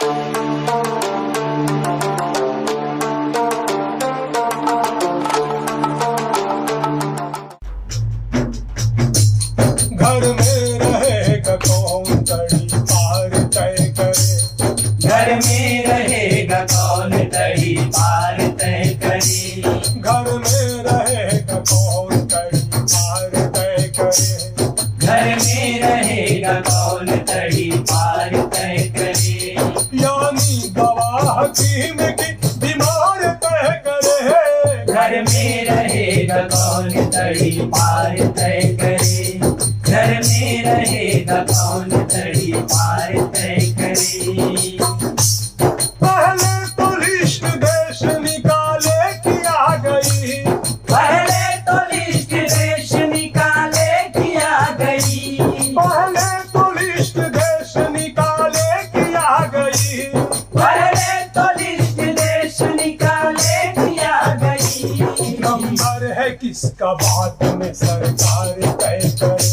घर में रहेगा कौन तड़ी पार तय करे। घर में रहेगा कौन तड़ी पार तय करे। घर में रहेगा कौन तड़ी पार तय करे। घर में रहेगा कौन तड़ी पार तय करे। यानी गवाह हकीम की बीमार तय करे। घर में रहेगा कौन तड़ी पार तय करे। घर में रहेगा कौन तड़ी पार तय करे। पहले तो लिस्ट देश निकाले की आ गई। पहले तो लिस्ट देश निकाले की आ गई। पहले तो लिस्ट देश निकाले की आ गई। पहले तो लिस्ट देश निकाले की आ गई। नंबर है किसका बाद में सरकार तय करे।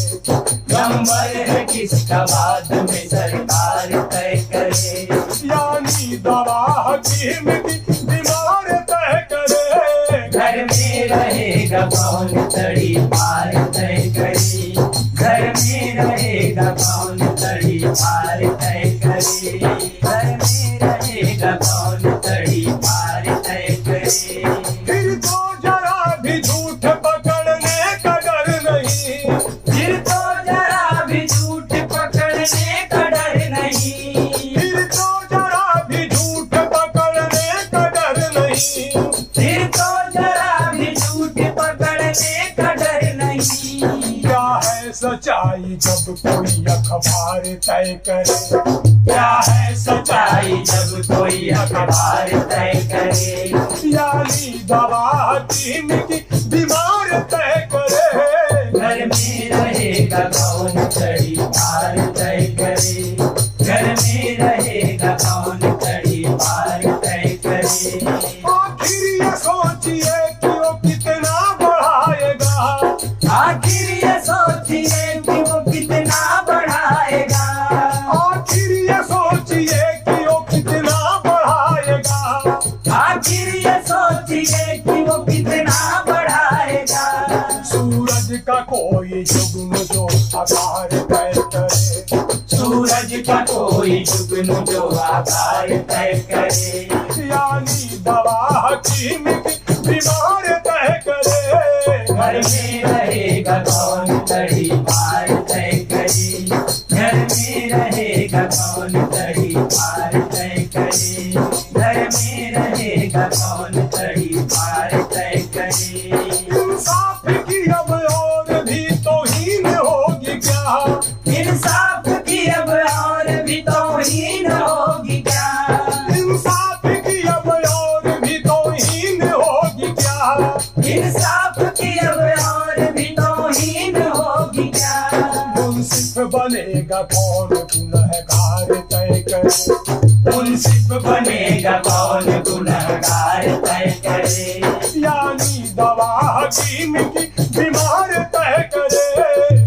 नंबर है किसका बाद में सरकार तय करे। यानी दवा हकीम की बीमार तय करे। घर में रहेगा कौन तड़ी पार तय करे। घर में रहेगा कौन तड़ी पार तय करे। घर में रहेगा कौन तड़ी पार तय करे। फिर तो जरा भी झूठ पकड़ने का डर नहीं। फिर तो जरा भी झूठ पकड़ने का डर नहीं। फिर तो जरा भी झूठ पकड़ने का डर नहीं। फिर तो जरा भी झूठ पकड़ने का डर नहीं। क्या है सच्चाई जब कोई अखबार तय करे। क्या है सच्चाई जब कोई अखबार तय करे। यानी दवा हकीम की बीमार तय करे। घर में रहेगा कौन तड़ी पार तय करे। घर में रहेगा कौन तड़ी पार तय करे। आखिर ये सोचिए कि वो कितना बढ़ाएगा। आखिर ये सोचिए कि वो कितना बढ़ाएगा। आखिर ये सोचिए कि वो कितना बढ़ाएगा। आखिर ये सोचिए कि वो कितना बढ़ाएगा। सूरज का कोई जुगनू जो आकार तय करे। सूरज का कोई जुगनू जो आकार तय करे। यानी दवा हकीम की बीमार तय करे। घर में रहेगा कौन तड़ी पार तय करे। घर में रहेगा कौन तड़ी पार तय करे। घर में रहेगा कौन तड़ी पार तय करे। इंसाफ की अब और भी तौहीन होगी क्या। इंसाफ की अब और भी तौहीन होगी क्या। इंसाफ की अब और भी तौहीन होगी क्या। इंसाफ की अब और भी तौहीन होगी क्या। मुंसिफ बनेगा कौन गुनहगार तय करे। मुंसिफ बनेगा कौन गुनहगार तय करे। यानी दवा हकीम की बीमार तय करे।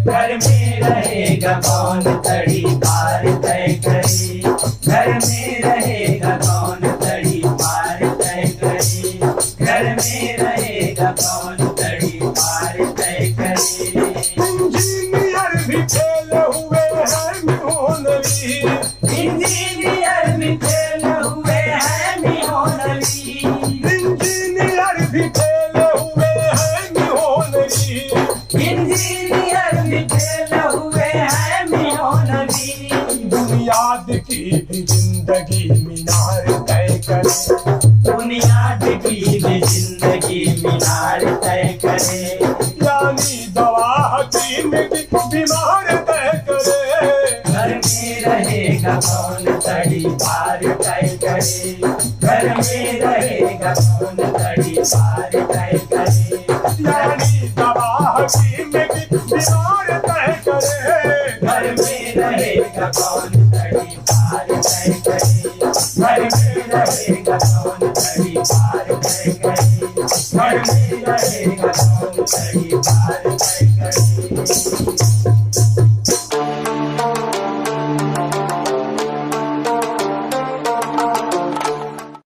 घर में रहेगा कौन तड़ी पार तय करे। घर में रहेगा कौन तड़ी पार तय करे। घर में रहेगा कौन तड़ी पार तय करे। इंजीनियर भी फेल हुए हैं मिहोनवी। इंजीनियर भी फेल हुए हैं मिहोनवी। इंजीनियर भी फेल हुए हैं मिहोनवी। इंजीनियर भी फेल हुए हैं मिहोनवी। बुनियाद की भी जिंदगी मीनार तय करे। बुनियाद की भी जिंदगी मीनार तय करे। यानी दवा हकीम की बीमार तय करे। घर में रहेगा कौन तड़ी पार तय करे। घर में रहेगा कौन तड़ी पार तय करे। यानी दवा हकीम की बीमार तय करे। घर में रहेगा कौन तड़ी पार तय करे। घर में रहेगा कौन तड़ी पार तय करे। घर में रहेगा कौन तड़ी पार तय करे।